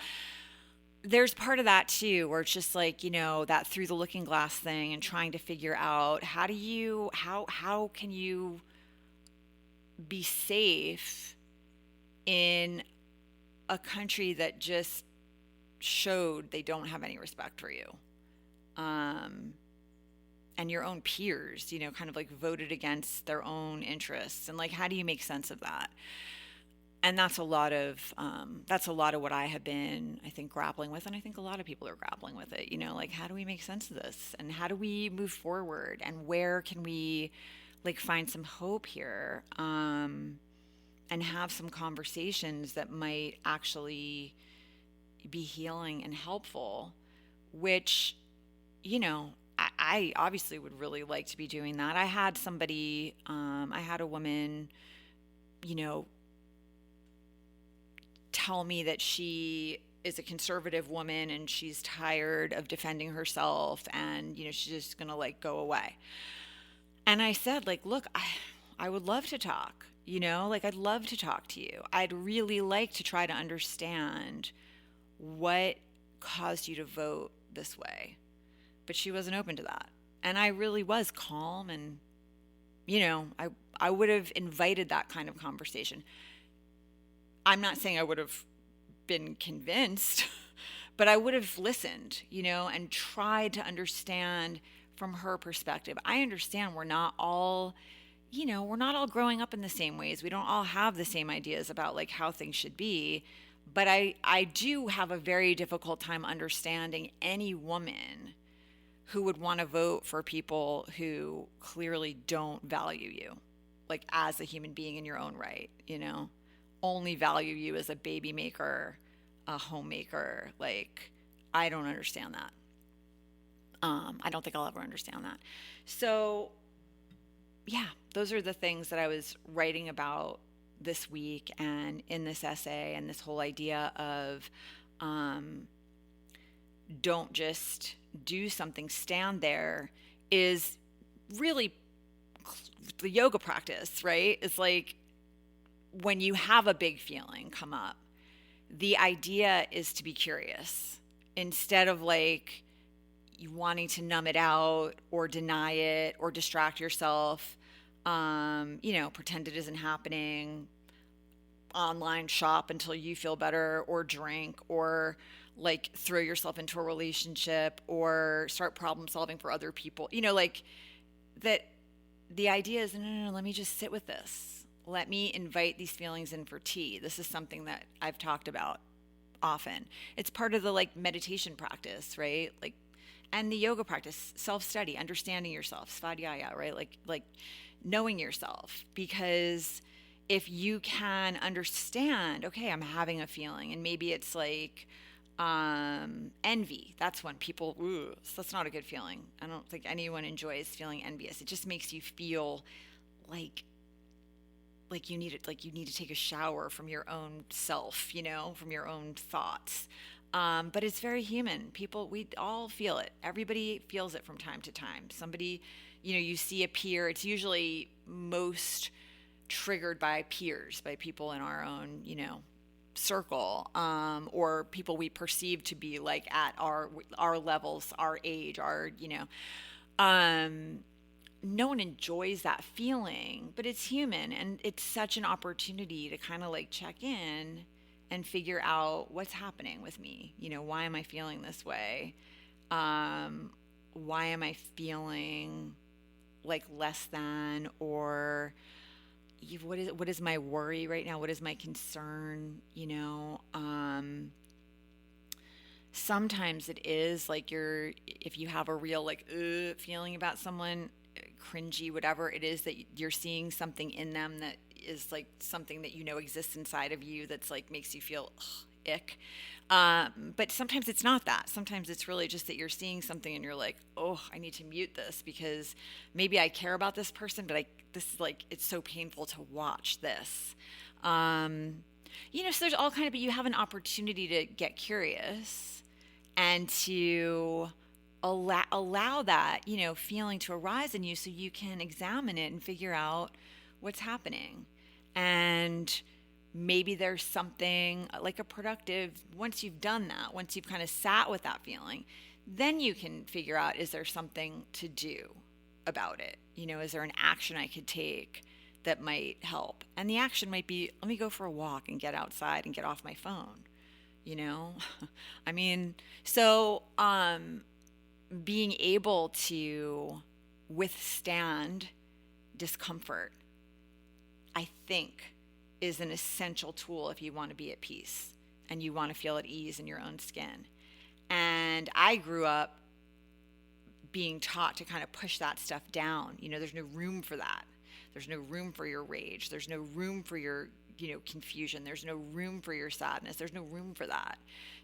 there's part of that too, where it's just like, that through the looking glass thing, and trying to figure out how can you be safe in a country that just showed they don't have any respect for you, and your own peers, kind of like voted against their own interests, and like, how do you make sense of that? And that's a lot of what I have been, I think, grappling with, and I think a lot of people are grappling with it. Like, how do we make sense of this, and how do we move forward, and where can we like find some hope here, and have some conversations that might actually be healing and helpful, which, I obviously would really like to be doing that. I had a woman, tell me that she is a conservative woman and she's tired of defending herself, and, she's just going to like go away. And I said, like, look, I would love to talk, like, I'd love to talk to you. I'd really like to try to understand what caused you to vote this way. But she wasn't open to that. And I really was calm, and, I would have invited that kind of conversation. I'm not saying I would have been convinced, but I would have listened, and tried to understand from her perspective. I understand we're not all growing up in the same ways. We don't all have the same ideas about like how things should be. But I do have a very difficult time understanding any woman who would want to vote for people who clearly don't value you, like as a human being in your own right, only value you as a baby maker, a homemaker. Like, I don't understand that. I don't think I'll ever understand that. So, yeah, those are the things that I was writing about this week and in this essay, and this whole idea of don't just do something, stand there, is really the yoga practice, right? It's like when you have a big feeling come up, the idea is to be curious instead of like you wanting to numb it out or deny it or distract yourself, pretend it isn't happening, online shop until you feel better, or drink, or like throw yourself into a relationship, or start problem solving for other people. Like that. The idea is, no, let me just sit with this. Let me invite these feelings in for tea. This is something that I've talked about often. It's part of the like meditation practice, right? Like, and the yoga practice, self-study, understanding yourself, svadhyaya, right? Like knowing yourself, because if you can understand, okay, I'm having a feeling, and maybe it's like envy. That's when people, that's not a good feeling. I don't think anyone enjoys feeling envious. It just makes you feel like you need to take a shower from your own self, from your own thoughts. But it's very human. We all feel it. Everybody feels it from time to time. Somebody, you see a peer. It's usually most triggered by peers, by people in our own, circle, or people we perceive to be like at our levels, our age, no one enjoys that feeling, but it's human, and it's such an opportunity to kind of like check in and figure out what's happening with me. Why am I feeling this way? Why am I feeling like less than, or what is my worry right now? What is my concern? Sometimes it is like if you have a real like feeling about someone, cringy, whatever it is, that you're seeing something in them that is like something that exists inside of you that's like makes you feel ick. But sometimes it's not that. Sometimes it's really just that you're seeing something and you're like, oh, I need to mute this because maybe I care about this person, but this is like, it's so painful to watch this. So there's all kind of, but you have an opportunity to get curious and to allow that, feeling to arise in you so you can examine it and figure out what's happening. And maybe there's something like a productive, once you've done that, once you've kind of sat with that feeling, then you can figure out, is there something to do about it? Is there an action I could take that might help? And the action might be, let me go for a walk and get outside and get off my phone, I mean, so being able to withstand discomfort, I think, is an essential tool if you want to be at peace and you want to feel at ease in your own skin. And I grew up being taught to kind of push that stuff down. There's no room for that. There's no room for your rage. There's no room for your, confusion. There's no room for your sadness. There's no room for that.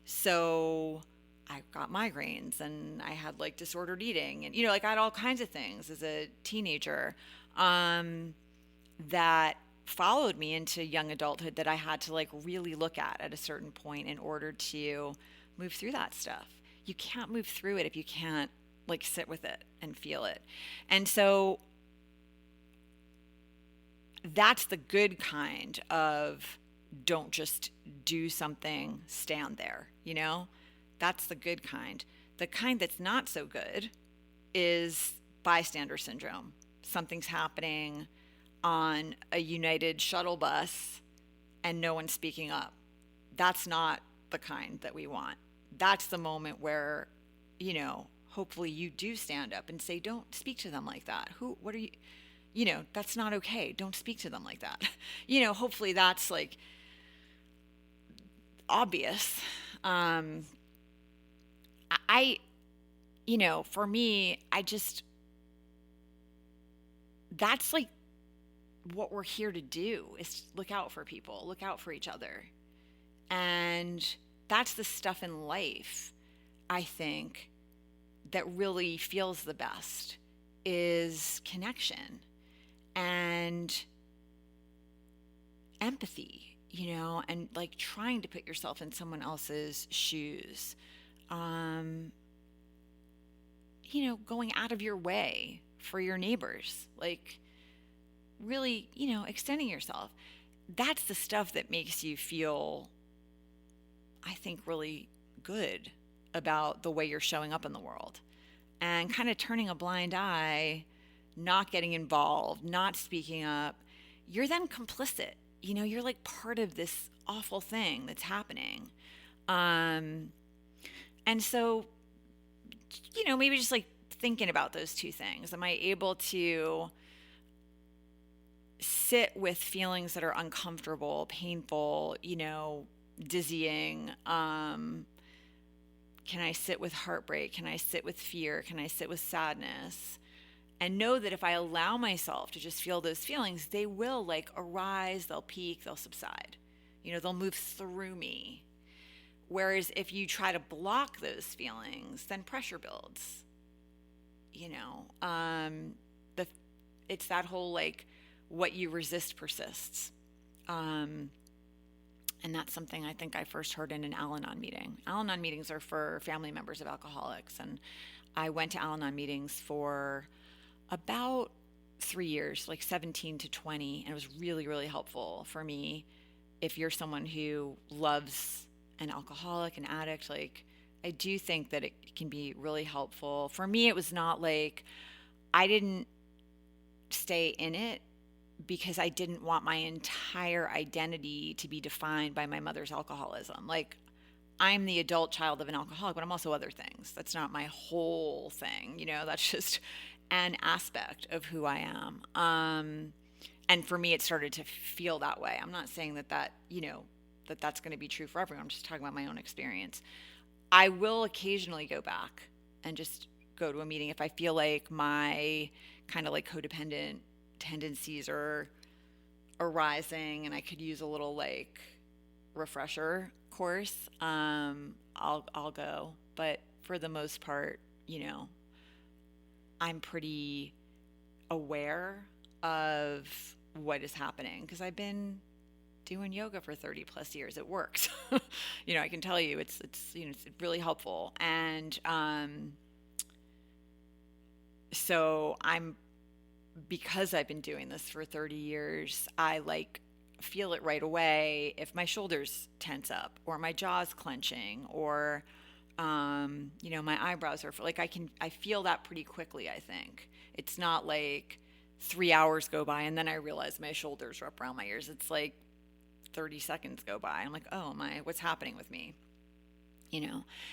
So I got migraines and I had like disordered eating and, I had all kinds of things as a teenager that followed me into young adulthood that I had to like really look at a certain point in order to move through that stuff. You can't move through it if you can't like sit with it and feel it. And so that's the good kind of don't just do something, stand there, That's the good kind. The kind that's not so good is bystander syndrome. Something's happening on a United shuttle bus and no one's speaking up. That's not the kind that we want. That's the moment where, hopefully you do stand up and say, don't speak to them like that. What are you, that's not okay. Don't speak to them like that. Hopefully that's like obvious. For me, that's like what we're here to do, is look out for people, look out for each other. And that's the stuff in life, I think, that really feels the best, is connection and empathy, and like trying to put yourself in someone else's shoes. Going out of your way for your neighbors, like really, extending yourself. That's the stuff that makes you feel, I think, really good about the way you're showing up in the world. And kind of turning a blind eye, not getting involved, not speaking up, you're then complicit. You're like part of this awful thing that's happening. And so, maybe just like thinking about those two things. Am I able to sit with feelings that are uncomfortable, painful, dizzying? Can I sit with heartbreak? Can I sit with fear? Can I sit with sadness? And know that if I allow myself to just feel those feelings, they will like arise, they'll peak, they'll subside. They'll move through me. Whereas if you try to block those feelings, then pressure builds. It's that whole like, what you resist persists. And that's something I think I first heard in an Al-Anon meeting. Al-Anon meetings are for family members of alcoholics. And I went to Al-Anon meetings for about 3 years, like 17 to 20. And it was really, really helpful for me. If you're someone who loves an alcoholic, an addict, like I do think that it can be really helpful. For me, it was not like I didn't stay in it because I didn't want my entire identity to be defined by my mother's alcoholism. Like, I'm the adult child of an alcoholic, but I'm also other things. That's not my whole thing. That's just an aspect of who I am. And for me, it started to feel that way. I'm not saying that that's going to be true for everyone. I'm just talking about my own experience. I will occasionally go back and just go to a meeting if I feel like my kind of like codependent tendencies are arising and I could use a little like refresher course. I'll go, but for the most part, I'm pretty aware of what is happening because I've been doing yoga for 30 plus years. It works. I can tell you it's really helpful. And so because I've been doing this for 30 years, I feel it right away if my shoulders tense up or my jaw's clenching or my eyebrows are I feel that pretty quickly. I think it's not like 3 hours go by and then I realize my shoulders are up around my ears. It's like 30 seconds go by. I'm like, oh my, what's happening with me?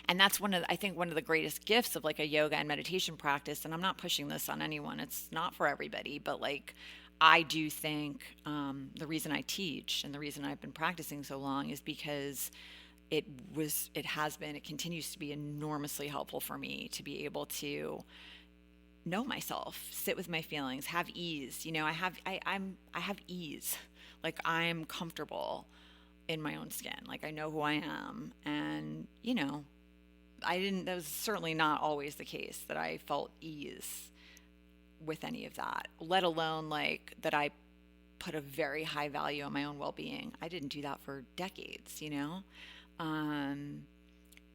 And that's I think one of the greatest gifts of like a yoga and meditation practice. And I'm not pushing this on anyone. It's not for everybody, but I do think the reason I teach and the reason I've been practicing so long is because it continues to be enormously helpful for me to be able to know myself, sit with my feelings, have ease. I have ease. Like I'm comfortable in my own skin. Like I know who I am. And, that was certainly not always the case that I felt ease with any of that, let alone that I put a very high value on my own well-being. I didn't do that for decades,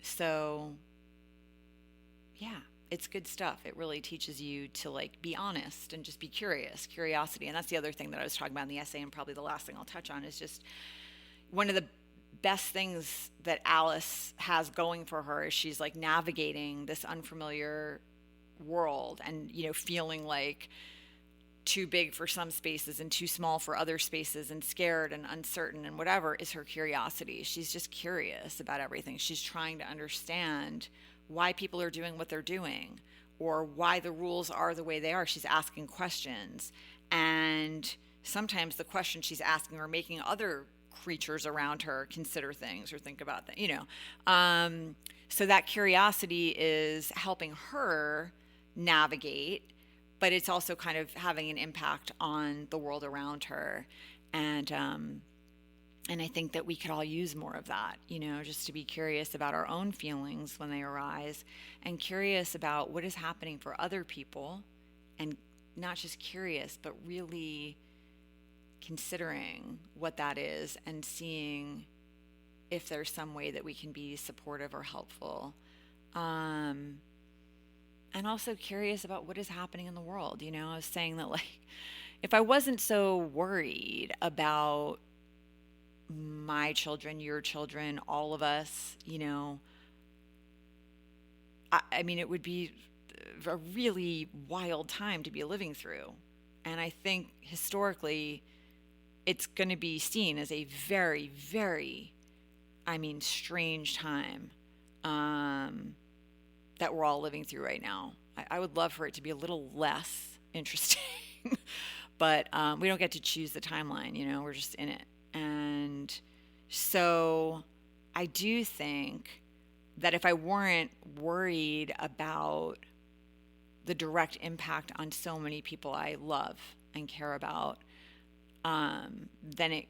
So yeah, it's good stuff. It really teaches you to be honest and just be curiosity. And that's the other thing that I was talking about in the essay. And probably the last thing I'll touch on is just one of the best things that Alice has going for her is she's navigating this unfamiliar world and, feeling too big for some spaces and too small for other spaces and scared and uncertain and whatever is her curiosity. She's just curious about everything. She's trying to understand why people are doing what they're doing or why the rules are the way they are. She's asking questions. And sometimes the questions she's asking are making other creatures around her consider things or think about things, so that curiosity is helping her navigate, but it's also kind of having an impact on the world around her. And I think that we could all use more of that, just to be curious about our own feelings when they arise and curious about what is happening for other people, and not just curious, but really considering what that is and seeing if there's some way that we can be supportive or helpful. And also curious about what is happening in the world. I was saying that if I wasn't so worried about my children, your children, all of us, I mean, it would be a really wild time to be living through. And I think historically, it's going to be seen as a very, very, strange time that we're all living through right now. I would love for it to be a little less interesting, but we don't get to choose the timeline, we're just in it. And so I do think that if I weren't worried about the direct impact on so many people I love and care about, then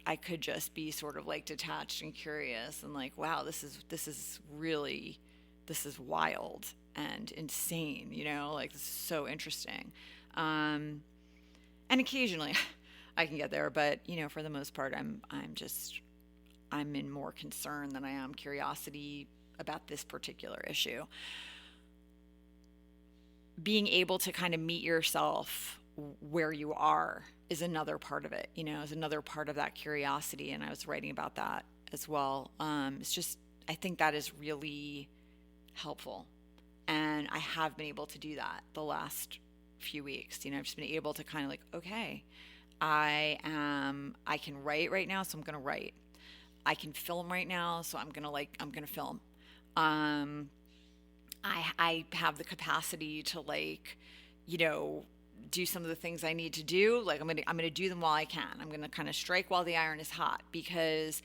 I could just be sort of detached and curious and wow, this is wild and insane, this is so interesting. And And occasionally I can get there, but for the most part, I'm in more concern than I am curiosity about this particular issue. Being able to kind of meet yourself where you are is another part of it, is another part of that curiosity. And I was writing about that as well. It's just, I think that is really helpful. And I have been able to do that the last few weeks. I've just been able to kind of like, okay, I can write right now, so I'm going to write. I can film right now, so I'm going to film. I have the capacity to do some of the things I need to do. Like I'm going to do them while I can. I'm going to kind of strike while the iron is hot, because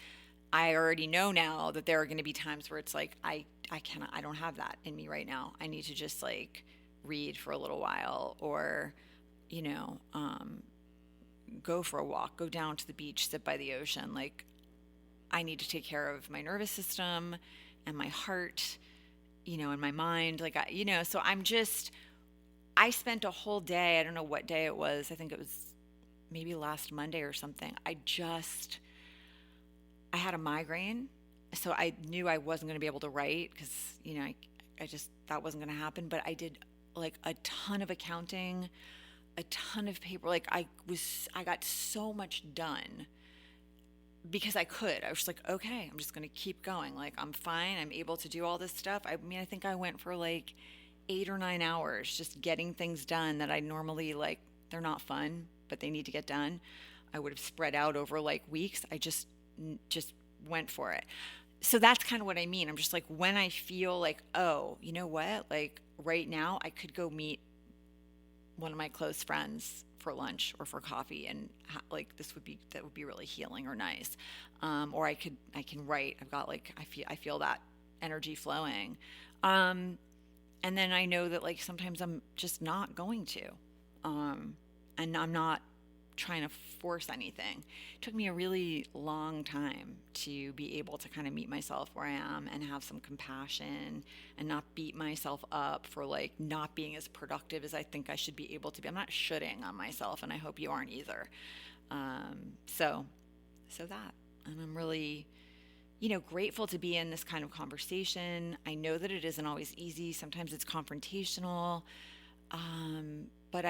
I already know now that there are going to be times where it's like, I don't have that in me right now. I need to just like read for a little while, or, go for a walk, go down to the beach, sit by the ocean. Like, I need to take care of my nervous system and my heart, and my mind. So I spent a whole day, I don't know what day it was. I think it was maybe last Monday or something. I had a migraine. So I knew I wasn't going to be able to write because, I just, that wasn't going to happen. But I did like a ton of accounting, a ton of paper. Like I got so much done because I was like, okay, I'm just going to keep going. Like, I'm fine. I'm able to do all this stuff. I mean, I think I went for like 8 or 9 hours just getting things done that I normally like, they're not fun, but they need to get done. I would have spread out over like weeks. I just went for it. So that's kind of what I mean. I'm just like, when I feel like, oh, you know what? Like right now I could go meet one of my close friends for lunch or for coffee, and like that would be really healing or nice. Or I can write. I've got like, I feel that energy flowing. And then I know that like sometimes I'm just not going to, and I'm not trying to force anything. It took me a really long time to be able to kind of meet myself where I am and have some compassion and not beat myself up for like not being as productive as I think I should be able to be. I'm not shooting on myself, and I hope you aren't either. So that, and I'm really, grateful to be in this kind of conversation. I know that it isn't always easy. Sometimes it's confrontational. But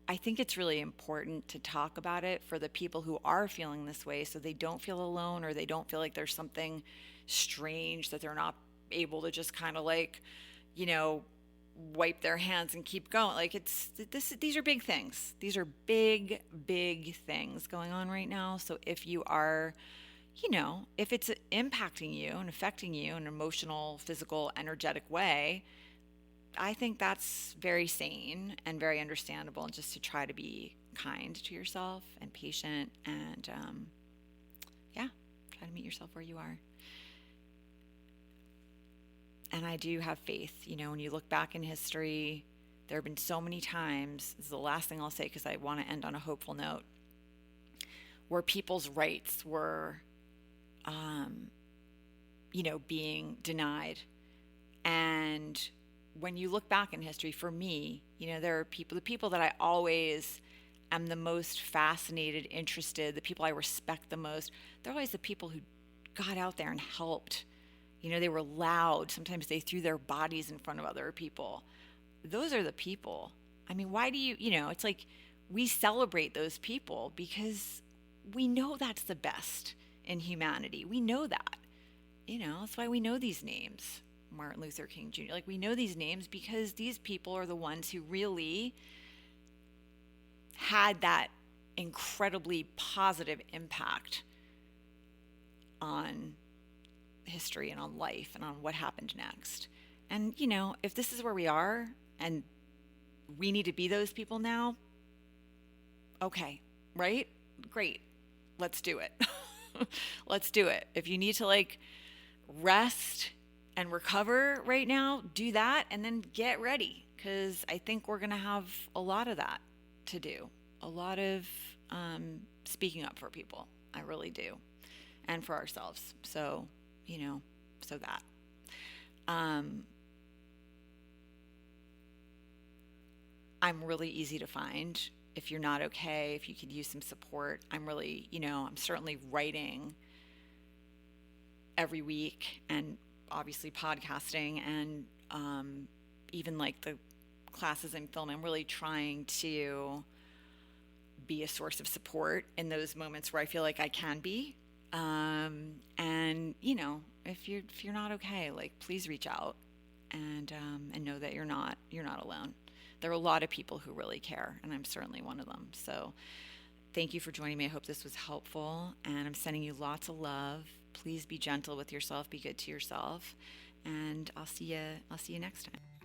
I think it's really important to talk about it for the people who are feeling this way, so they don't feel alone, or they don't feel like there's something strange that they're not able to just kind of like, wipe their hands and keep going. Like these are big things. These are big, big things going on right now. So if you are, if it's impacting you and affecting you in an emotional, physical, energetic way, I think that's very sane and very understandable, and just to try to be kind to yourself and patient, and try to meet yourself where you are. And I do have faith, when you look back in history, there have been so many times, this is the last thing I'll say because I want to end on a hopeful note, where people's rights were, being denied. And when you look back in history, for me, there are the people that I always am the most fascinated, interested, the people I respect the most, they're always the people who got out there and helped. They were loud. Sometimes they threw their bodies in front of other people. Those are the people. I mean, why do it's like we celebrate those people because we know that's the best in humanity. We know that. That's why we know these names. Martin Luther King Jr. Like, we know these names because these people are the ones who really had that incredibly positive impact on history and on life and on what happened next. And, if this is where we are and we need to be those people now, okay, right? Great. Let's do it. Let's do it. If you need to like rest and recover right now, do that, and then get ready, because I think we're going to have a lot of that to do. A lot of speaking up for people. I really do. And for ourselves. So, so that. I'm really easy to find if you're not okay, if you could use some support. I'm really, I'm certainly writing every week and obviously podcasting and even like the classes I'm filming. I'm really trying to be a source of support in those moments where I feel like I can be. And if you're not okay, like please reach out and know that you're not alone. There are a lot of people who really care, and I'm certainly one of them. So thank you for joining me. I hope this was helpful, and I'm sending you lots of love. Please be gentle with yourself, be good to yourself, and I'll see you next time.